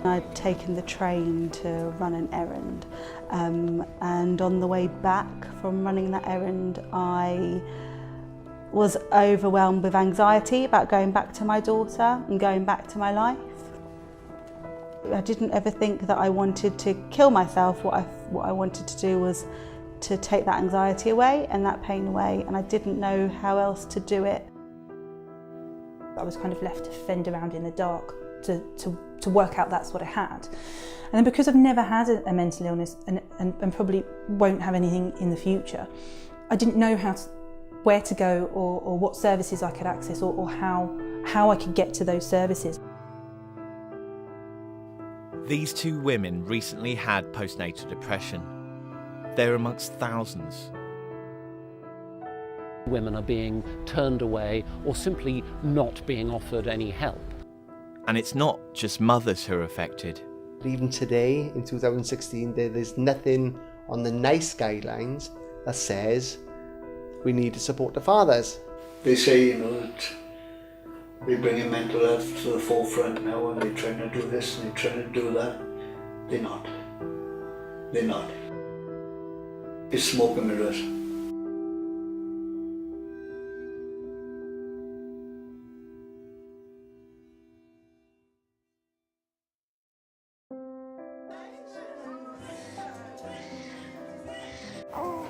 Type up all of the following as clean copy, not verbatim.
I'd taken the train to run an errand, and on the way back from running that errand I was overwhelmed with anxiety about going back to my daughter and going back to my life. I didn't ever think that I wanted to kill myself. What I wanted to do was to take that anxiety away and that pain away, and I didn't know how else to do it. I was kind of left to fend around in the dark to work out that's what I had. And then because I've never had a mental illness and probably won't have anything in the future, I didn't know where to go or what services I could access or how I could get to those services. These two women recently had postnatal depression. They're amongst thousands. Women are being turned away or simply not being offered any help. And it's not just mothers who are affected. Even today, in 2016, there's nothing on the NICE guidelines that says we need to support the fathers. They say, that we're bringing mental health to the forefront now and they're trying to do this and they're trying to do that. They're not. They're not. It's smoke and mirrors.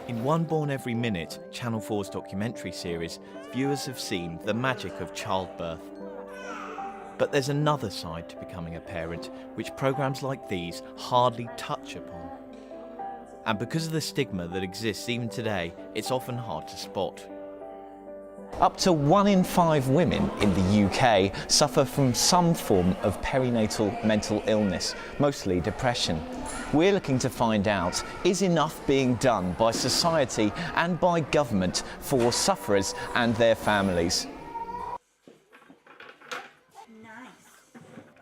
In One Born Every Minute, Channel 4's documentary series, viewers have seen the magic of childbirth. But there's another side to becoming a parent, which programmes like these hardly touch upon. And because of the stigma that exists even today, it's often hard to spot. Up to 1 in 5 women in the UK suffer from some form of perinatal mental illness, mostly depression. We're looking to find out, is enough being done by society and by government for sufferers and their families?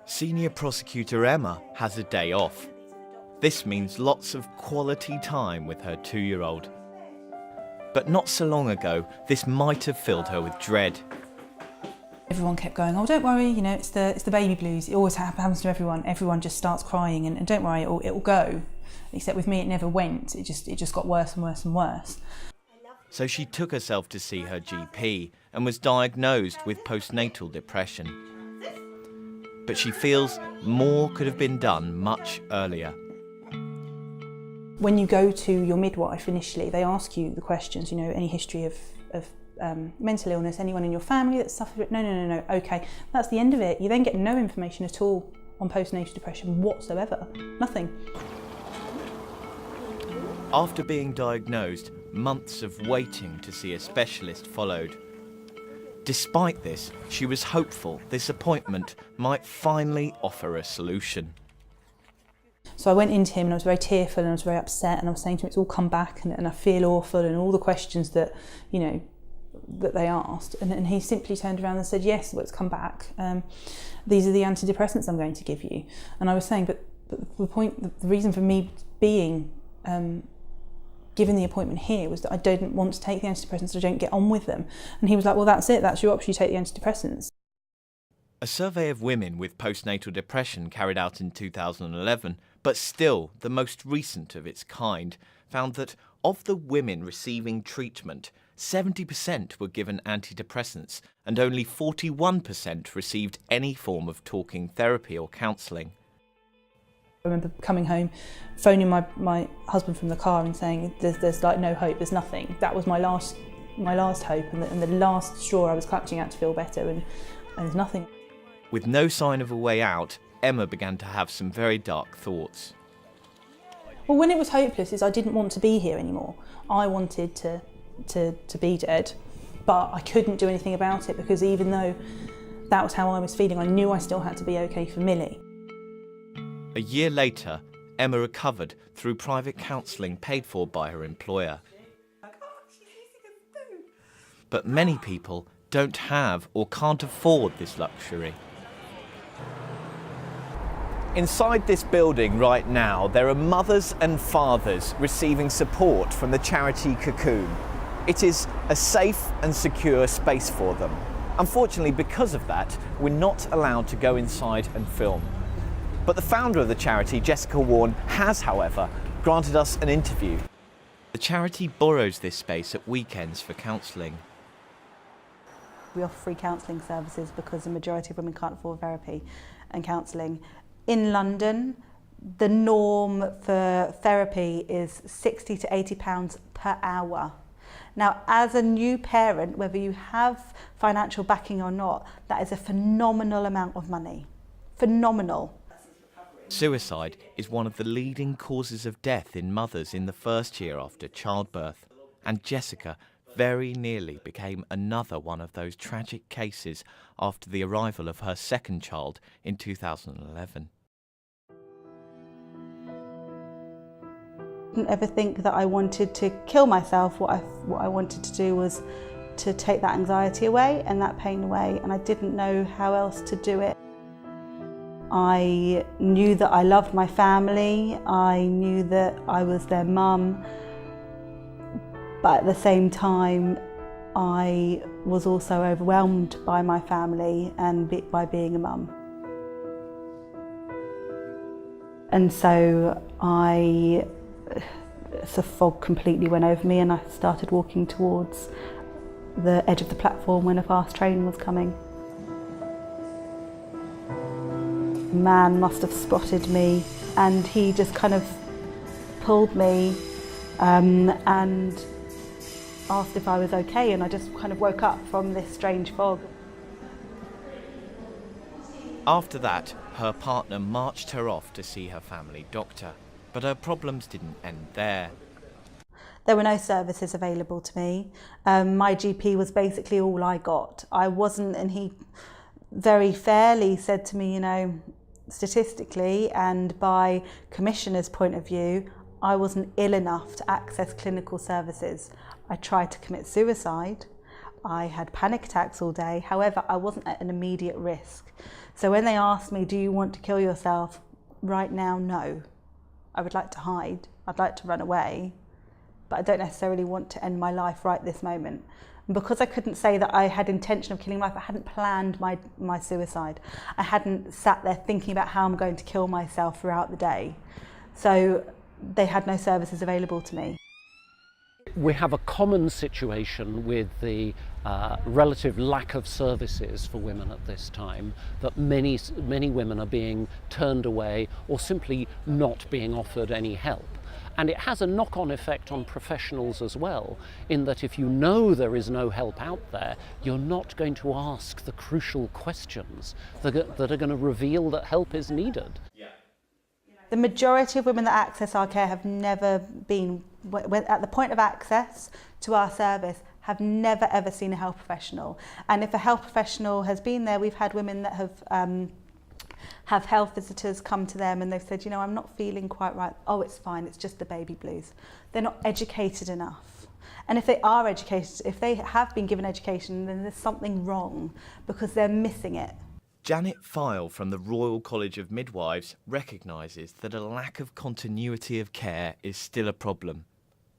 Senior prosecutor Emma has a day off. This means lots of quality time with her 2-year-old. But not so long ago, this might have filled her with dread. Everyone kept going, oh, don't worry, it's the baby blues. It always happens to everyone. Everyone just starts crying, and don't worry, it'll go. Except with me, it never went. It just got worse and worse and worse. So she took herself to see her GP and was diagnosed with postnatal depression. But she feels more could have been done much earlier. When you go to your midwife initially, they ask you the questions, any history of mental illness, anyone in your family that suffered it? No, okay, that's the end of it. You then get no information at all on postnatal depression whatsoever, nothing. After being diagnosed, months of waiting to see a specialist followed. Despite this, she was hopeful this appointment might finally offer a solution. So I went into him and I was very tearful and I was very upset, and I was saying to him, it's all come back and I feel awful, and all the questions that, that they asked. And he simply turned around and said, yes, well, it's come back. These are the antidepressants I'm going to give you. And I was saying, but the reason for me being given the appointment here was that I didn't want to take the antidepressants, so I don't get on with them. And he was like, well, that's it, that's your option, you take the antidepressants. A survey of women with postnatal depression carried out in 2011, but still the most recent of its kind, found that of the women receiving treatment, 70% were given antidepressants and only 41% received any form of talking therapy or counselling. I remember coming home, phoning my husband from the car and saying, there's like no hope, there's nothing. That was my last hope and the last straw I was clutching at to feel better, and there's nothing. With no sign of a way out, Emma began to have some very dark thoughts. Well, when it was hopeless, is I didn't want to be here anymore. I wanted to be dead, but I couldn't do anything about it, because even though that was how I was feeling, I knew I still had to be okay for Millie. A year later, Emma recovered through private counselling paid for by her employer. But many people don't have or can't afford this luxury. Inside this building right now, there are mothers and fathers receiving support from the charity Cocoon. It is a safe and secure space for them. Unfortunately, because of that, we're not allowed to go inside and film. But the founder of the charity, Jessica Warren, has, however, granted us an interview. The charity borrows this space at weekends for counselling. We offer free counselling services because the majority of women can't afford therapy and counselling. In London, the norm for therapy is £60 to £80 per hour. Now, as a new parent, whether you have financial backing or not, that is a phenomenal amount of money. Phenomenal. Suicide is one of the leading causes of death in mothers in the first year after childbirth, and Jessica very nearly became another one of those tragic cases after the arrival of her second child in 2011. I didn't ever think that I wanted to kill myself. What I wanted to do was to take that anxiety away and that pain away, and I didn't know how else to do it. I knew that I loved my family, I knew that I was their mum, but at the same time I was also overwhelmed by my family and by being a mum. And so a fog completely went over me and I started walking towards the edge of the platform when a fast train was coming. A man must have spotted me and he just kind of pulled me and asked if I was okay, and I just kind of woke up from this strange fog. After that, her partner marched her off to see her family doctor, but her problems didn't end there. There were no services available to me. My GP was basically all I got. I wasn't, and he very fairly said to me, you know, statistically and by commissioner's point of view, I wasn't ill enough to access clinical services. I tried to commit suicide. I had panic attacks all day. However, I wasn't at an immediate risk. So when they asked me, do you want to kill yourself? Right now, no. I would like to hide. I'd like to run away, but I don't necessarily want to end my life right this moment. And because I couldn't say that I had intention of killing life, I hadn't planned my suicide. I hadn't sat there thinking about how I'm going to kill myself throughout the day. So they had no services available to me. We have a common situation with the relative lack of services for women at this time, that many women are being turned away or simply not being offered any help. And it has a knock-on effect on professionals as well, in that if you know there is no help out there, you're not going to ask the crucial questions that are going to reveal that help is needed. The majority of women that access our care have never been, at the point of access to our service, have never ever seen a health professional. And if a health professional has been there, we've had women that have health visitors come to them and they've said, you know, I'm not feeling quite right. Oh, it's fine, it's just the baby blues. They're not educated enough. And if they are educated, if they have been given education, then there's something wrong because they're missing it. Janet File from the Royal College of Midwives recognises that a lack of continuity of care is still a problem,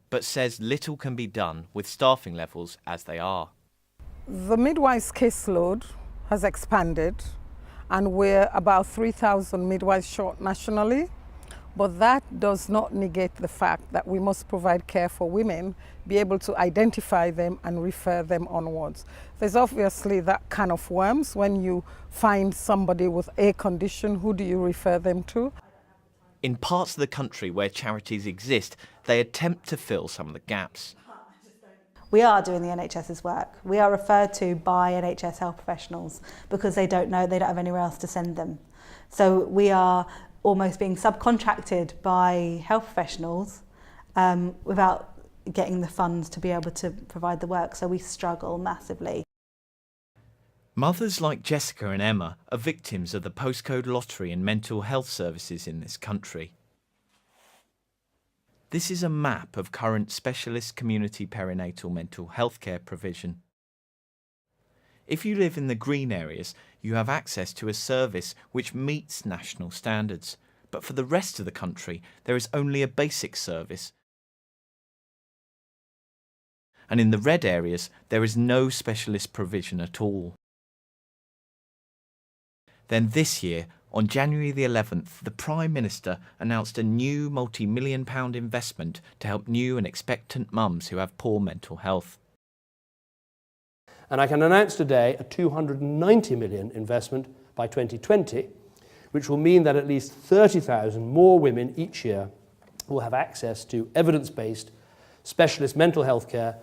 but says little can be done with staffing levels as they are. The midwives' caseload has expanded and we're about 3,000 midwives short nationally, but that does not negate the fact that we must provide care for women, be able to identify them and refer them onwards. There's obviously that kind of worms. When you find somebody with a condition, who do you refer them to? In parts of the country where charities exist, they attempt to fill some of the gaps. We are doing the NHS's work. We are referred to by NHS health professionals because they don't have anywhere else to send them. So we are almost being subcontracted by health professionals without getting the funds to be able to provide the work. So we struggle massively. Mothers like Jessica and Emma are victims of the postcode lottery in mental health services in this country. This is a map of current specialist community perinatal mental health care provision. If you live in the green areas, you have access to a service which meets national standards, but for the rest of the country, there is only a basic service. And in the red areas, there is no specialist provision at all. Then this year, On January the 11th, the Prime Minister announced a new multi-million-pound investment to help new and expectant mums who have poor mental health. And I can announce today a £290 million investment by 2020, which will mean that at least 30,000 more women each year will have access to evidence-based specialist mental health care